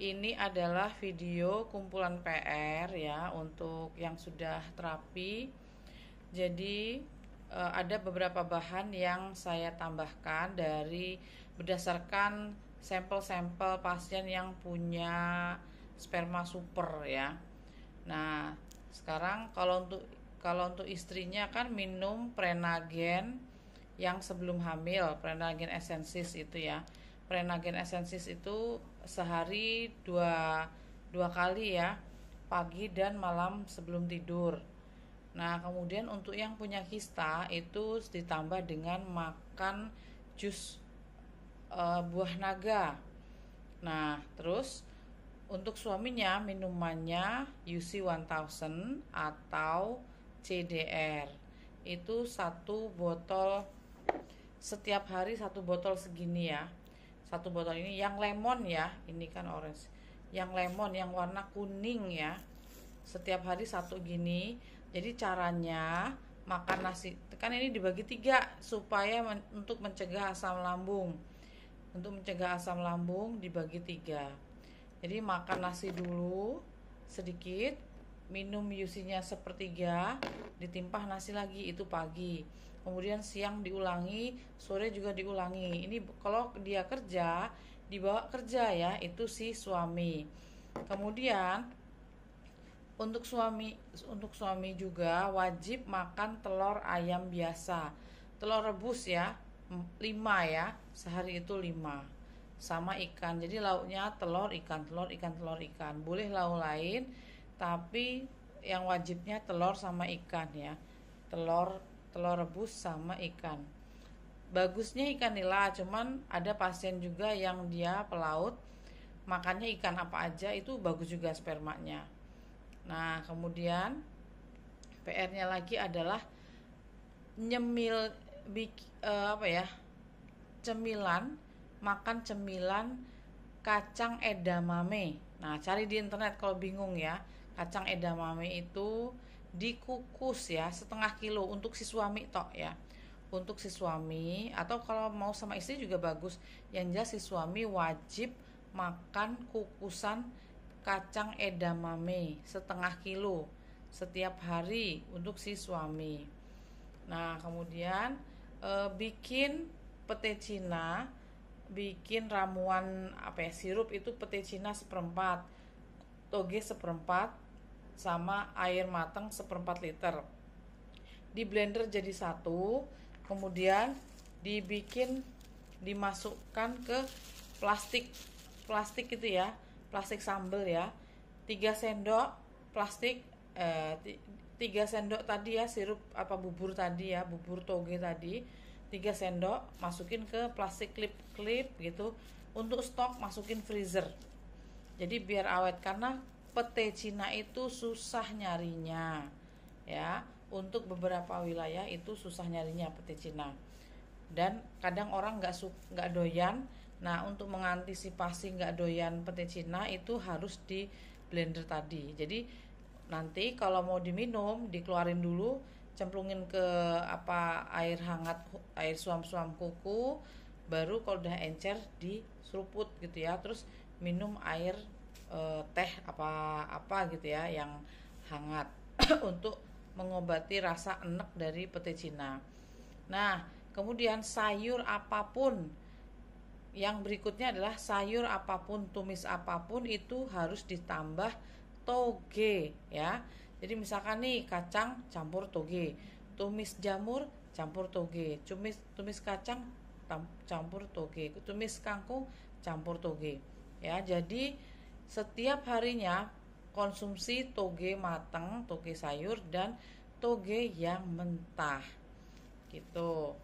Ini adalah video kumpulan PR ya untuk yang sudah terapi. Jadi ada beberapa bahan yang saya tambahkan dari berdasarkan sampel-sampel pasien yang punya sperma super ya. Nah, sekarang kalau untuk istrinya kan minum Prenagen yang sebelum hamil, Prenagen Essensis itu ya. Prenagen Essensis itu sehari dua kali ya, pagi dan malam sebelum tidur. Nah, kemudian untuk yang punya kista itu ditambah dengan makan jus buah naga. Nah, terus untuk suaminya minumannya UC 1000 atau CDR. Itu satu botol setiap hari, satu botol segini ya. Satu botol ini yang lemon ya, ini kan orange. Yang lemon yang warna kuning ya. Setiap hari satu gini. Jadi caranya makan nasi kan ini dibagi 3 supaya untuk mencegah asam lambung. Untuk mencegah asam lambung dibagi 3. Jadi makan nasi dulu sedikit, minum UC-nya sepertiga, ditimpah nasi lagi, itu pagi. Kemudian siang diulangi, sore juga diulangi. Ini kalau dia kerja, dibawa kerja ya, itu si suami. Kemudian untuk suami juga wajib makan telur ayam biasa. Telur rebus ya, 5 ya, sehari itu 5. Sama ikan. Jadi lauknya telur ikan, telur ikan, telur ikan. Boleh lauk lain, tapi yang wajibnya telur sama ikan ya. Telur rebus sama ikan. Bagusnya ikan nila, cuman ada pasien juga yang dia pelaut, makannya ikan apa aja itu bagus juga spermanya. Nah, kemudian PR-nya lagi adalah nyemil cemilan, makan cemilan kacang edamame. Nah, cari di internet kalau bingung ya. Kacang edamame itu dikukus ya, setengah kilo untuk si suami tok ya. Untuk si suami atau kalau mau sama istri juga bagus. Yang jelas si suami wajib makan kukusan kacang edamame setengah kilo setiap hari untuk si suami. Nah, kemudian bikin pete Cina, bikin ramuan sirup itu pete Cina seperempat, toge seperempat, sama air matang seperempat liter. Di blender jadi satu, kemudian dimasukkan ke plastik itu ya, plastik sambal ya, 3 sendok plastik 3 sendok tadi ya, sirup bubur tadi ya, bubur toge tadi 3 sendok masukin ke plastik klip gitu. Untuk stok masukin freezer, jadi biar awet, karena pete Cina itu susah nyarinya ya. Untuk beberapa wilayah itu susah nyarinya pete Cina, dan kadang orang nggak doyan. Nah, untuk mengantisipasi nggak doyan pete Cina itu harus di blender tadi. Jadi nanti kalau mau diminum dikeluarin dulu, cemplungin ke air hangat, air suam-suam kuku, baru kalau udah encer diseruput gitu ya. Terus minum air teh apa gitu ya yang hangat untuk mengobati rasa enek dari pete Cina. Nah, kemudian sayur apapun, yang berikutnya adalah sayur apapun, tumis apapun itu harus ditambah toge ya. Jadi misalkan nih kacang campur toge, tumis jamur campur toge, tumis kacang campur toge, tumis kangkung campur toge ya. Jadi setiap harinya konsumsi toge matang, toge sayur, dan toge yang mentah gitu.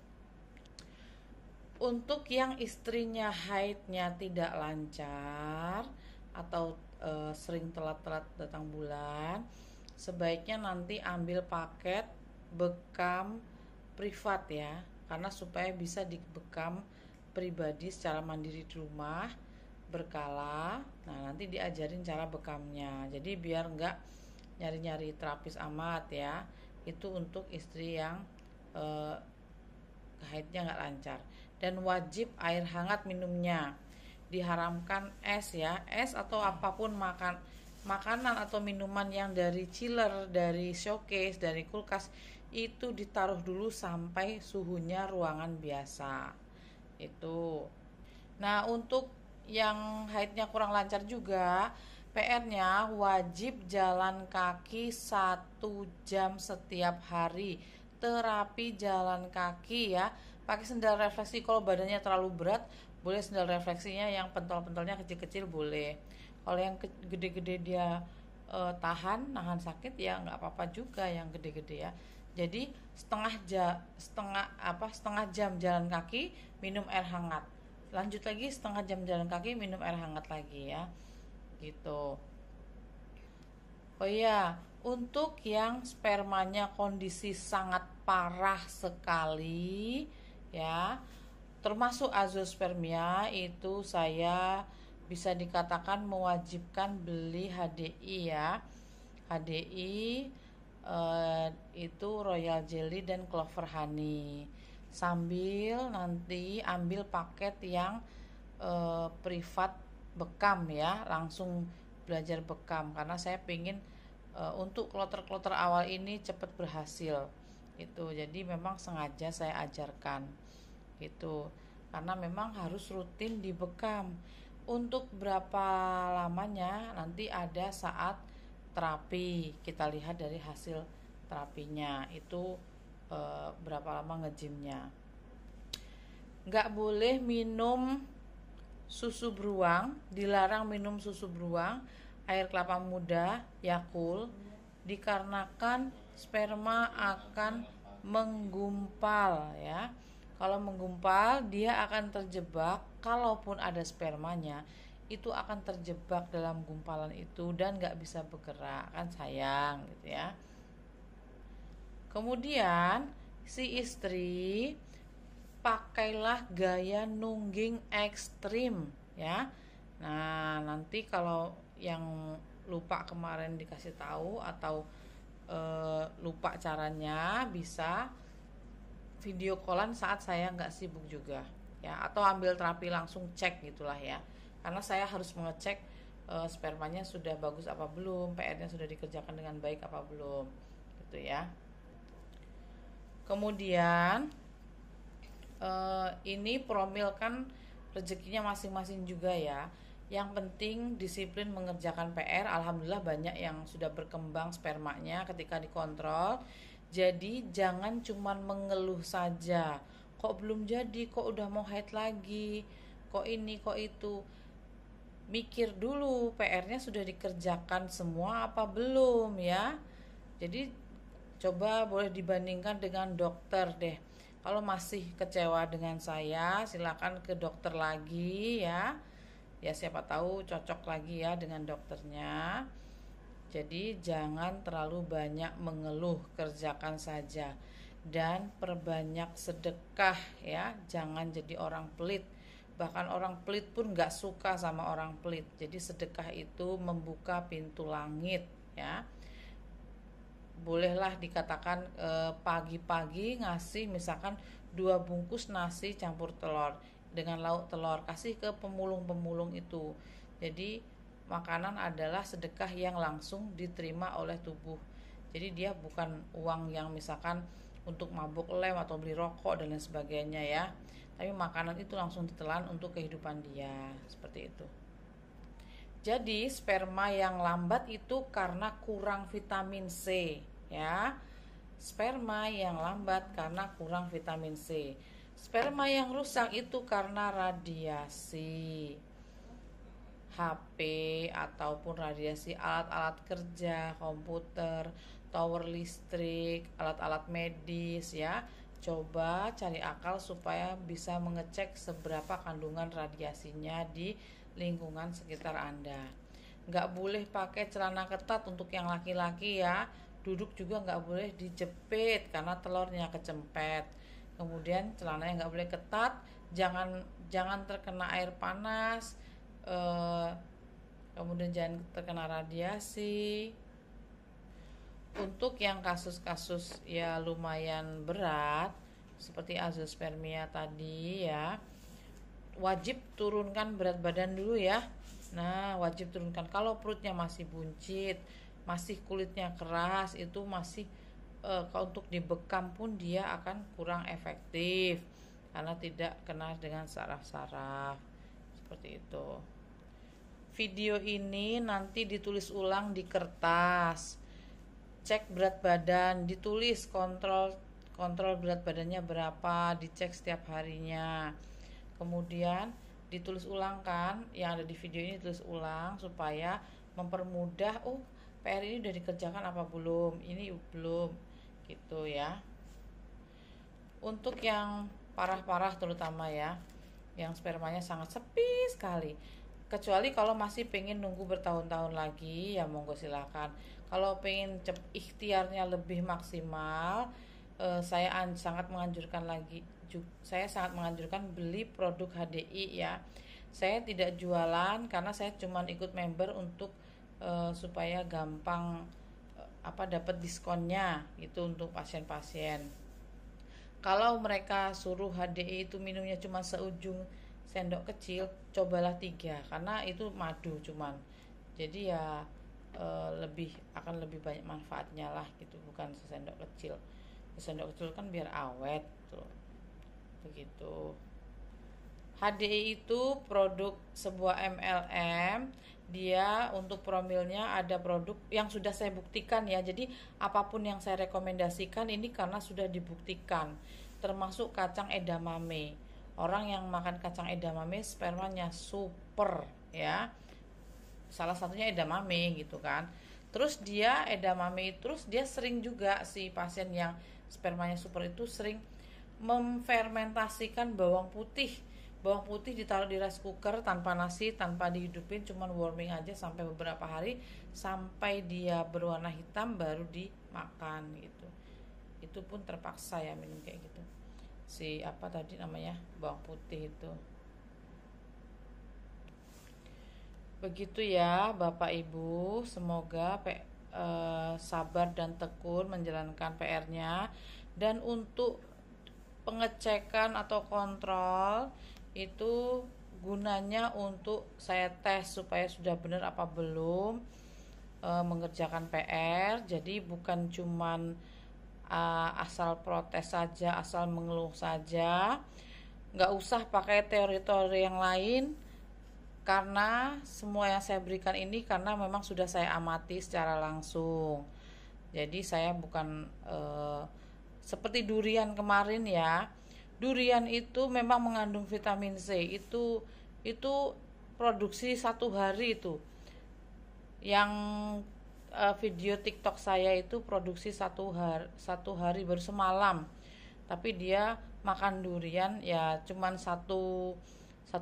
Untuk yang istrinya haidnya tidak lancar atau sering telat-telat datang bulan, sebaiknya nanti ambil paket bekam privat ya, karena supaya bisa dibekam pribadi secara mandiri di rumah berkala. Nah, nanti diajarin cara bekamnya, jadi biar nggak nyari-nyari terapis amat ya. Itu untuk istri yang haidnya nggak lancar. Dan wajib air hangat minumnya. diharamkan es ya, es atau apapun makanan atau minuman yang dari chiller, dari showcase, dari kulkas itu ditaruh dulu sampai suhunya ruangan biasa. Itu. Nah, untuk yang haidnya kurang lancar juga, PR-nya wajib jalan kaki 1 jam setiap hari. Terapi jalan kaki ya. Pakai sendal refleksi kalau badannya terlalu berat, boleh sendal refleksinya yang pentol-pentolnya kecil-kecil boleh. Kalau yang gede-gede dia nahan sakit ya nggak apa-apa juga yang gede-gede ya. Jadi setengah jam jalan kaki, minum air hangat, lanjut lagi setengah jam jalan kaki, minum air hangat lagi ya, gitu. Oh iya, untuk yang spermanya kondisi sangat parah sekali ya, termasuk azoospermia, itu saya bisa dikatakan mewajibkan beli HDI ya. HDI itu Royal Jelly dan Clover Honey. Sambil nanti ambil paket yang privat bekam ya, langsung belajar bekam karena saya pengen untuk kloter-kloter awal ini cepat berhasil gitu. Jadi memang sengaja saya ajarkan gitu karena memang harus rutin dibekam. Untuk berapa lamanya nanti ada saat terapi, kita lihat dari hasil terapinya itu berapa lama ngejimnya. Nggak boleh minum susu beruang, dilarang minum susu beruang, air kelapa muda, Yakult, dikarenakan sperma akan menggumpal ya. Kalau menggumpal dia akan terjebak, kalaupun ada spermanya itu akan terjebak dalam gumpalan itu dan nggak bisa bergerak, kan sayang gitu ya. Kemudian si istri pakailah gaya nungging ekstrim ya. Nah, nanti kalau yang lupa kemarin dikasih tahu atau lupa caranya, bisa video callan saat saya nggak sibuk juga ya, atau ambil terapi langsung cek gitulah ya, karena saya harus mengecek spermanya sudah bagus apa belum, PR-nya sudah dikerjakan dengan baik apa belum gitu ya. Kemudian ini promil kan rezekinya masing-masing juga ya. Yang penting disiplin mengerjakan PR. Alhamdulillah banyak yang sudah berkembang spermanya ketika dikontrol. Jadi jangan cuman mengeluh saja, kok belum jadi, kok udah mau haid lagi, kok ini, kok itu. Mikir dulu PR-nya sudah dikerjakan semua apa belum ya. Jadi coba boleh dibandingkan dengan dokter deh. Kalau masih kecewa dengan saya, silakan ke dokter lagi ya. Ya siapa tahu cocok lagi ya dengan dokternya. Jadi jangan terlalu banyak mengeluh, kerjakan saja. Dan perbanyak sedekah ya, jangan jadi orang pelit. Bahkan orang pelit pun gak suka sama orang pelit. Jadi sedekah itu membuka pintu langit ya. Bolehlah dikatakan pagi-pagi ngasih misalkan 2 bungkus nasi campur telur dengan lauk telur, kasih ke pemulung-pemulung itu. Jadi makanan adalah sedekah yang langsung diterima oleh tubuh. Jadi dia bukan uang yang misalkan untuk mabuk lem atau beli rokok dan lain sebagainya ya, tapi makanan itu langsung ditelan untuk kehidupan dia, seperti itu. Jadi sperma yang lambat itu karena kurang vitamin C ya. Sperma yang lambat karena kurang vitamin C. Sperma yang rusak itu karena radiasi HP ataupun radiasi alat-alat kerja, komputer, tower listrik, alat-alat medis ya. Coba cari akal supaya bisa mengecek seberapa kandungan radiasinya di lingkungan sekitar Anda. Nggak boleh pakai celana ketat untuk yang laki-laki ya. Duduk juga nggak boleh dijepit karena telurnya kecempet. Kemudian celananya nggak boleh ketat, jangan terkena air panas, kemudian jangan terkena radiasi. Untuk yang kasus-kasus ya lumayan berat seperti azoospermia tadi ya, wajib turunkan berat badan dulu ya. Nah, wajib turunkan. Kalau perutnya masih buncit, masih kulitnya keras, itu masih kalau untuk dibekam pun dia akan kurang efektif karena tidak kena dengan saraf-saraf seperti itu. Video ini nanti ditulis ulang di kertas, cek berat badan, ditulis kontrol berat badannya berapa, dicek setiap harinya. Kemudian ditulis ulang kan, yang ada di video ini ditulis ulang supaya mempermudah, oh PR ini udah dikerjakan apa belum, ini belum, gitu ya. Untuk yang parah-parah terutama ya, yang spermanya sangat sepi sekali, kecuali kalau masih pengen nunggu bertahun-tahun lagi ya monggo silakan. Kalau pengen ikhtiarnya lebih maksimal, saya sangat menganjurkan beli produk HDI ya. Saya tidak jualan karena saya cuma ikut member untuk supaya gampang dapat diskonnya itu untuk pasien-pasien. Kalau mereka suruh HDI itu minumnya cuma seujung sendok kecil, cobalah 3 karena itu madu cuman. Jadi ya akan lebih banyak manfaatnya lah gitu, bukan sesendok kecil. Sendok kecil kan biar awet tuh. Begitu. HDI itu produk sebuah MLM. Dia untuk promilnya ada produk yang sudah saya buktikan ya. Jadi apapun yang saya rekomendasikan ini karena sudah dibuktikan. Termasuk kacang edamame. Orang yang makan kacang edamame spermanya super ya. Salah satunya edamame gitu kan. Terus dia sering juga si pasien yang spermanya super itu sering memfermentasikan bawang putih ditaruh di rice cooker tanpa nasi, tanpa dihidupin, cuman warming aja sampai beberapa hari, sampai dia berwarna hitam baru dimakan gitu. Itu pun terpaksa ya minum kayak gitu. Bawang putih itu. Begitu ya Bapak Ibu, semoga sabar dan tekun menjalankan PR-nya. Dan untuk pengecekan atau kontrol itu gunanya untuk saya tes supaya sudah benar apa belum mengerjakan PR. Jadi bukan cuman asal protes saja, asal mengeluh saja, nggak usah pakai teori-teori yang lain, karena semua yang saya berikan ini karena memang sudah saya amati secara langsung. Jadi saya bukan seperti durian kemarin ya. Durian itu memang mengandung vitamin C. Itu produksi 1 hari itu. Yang video TikTok saya itu produksi 1 hari baru semalam. Tapi dia makan durian ya cuman satu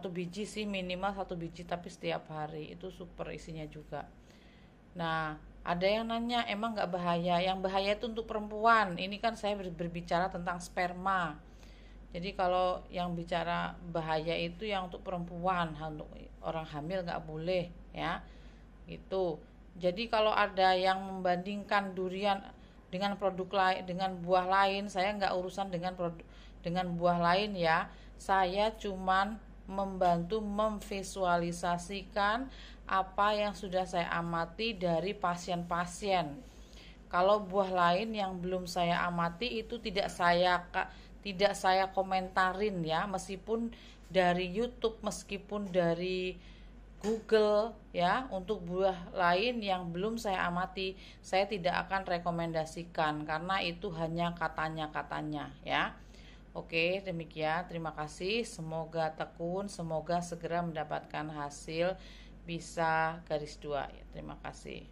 biji sih, minimal 1 biji, tapi setiap hari. Itu super isinya juga. Nah, ada yang nanya emang nggak bahaya? Yang bahaya itu untuk perempuan. Ini kan saya berbicara tentang sperma. Jadi kalau yang bicara bahaya itu yang untuk perempuan, untuk orang hamil nggak boleh ya, gitu. Jadi kalau ada yang membandingkan durian dengan produk lain, dengan buah lain, saya nggak urusan dengan buah lain ya. Saya cuman membantu memvisualisasikan apa yang sudah saya amati dari pasien-pasien. Kalau buah lain yang belum saya amati itu tidak saya komentarin ya, meskipun dari YouTube, meskipun dari Google ya. Untuk buah lain yang belum saya amati, saya tidak akan rekomendasikan karena itu hanya katanya ya. Oke, demikian. Terima kasih. Semoga tekun, semoga segera mendapatkan hasil bisa _2 ya. Terima kasih.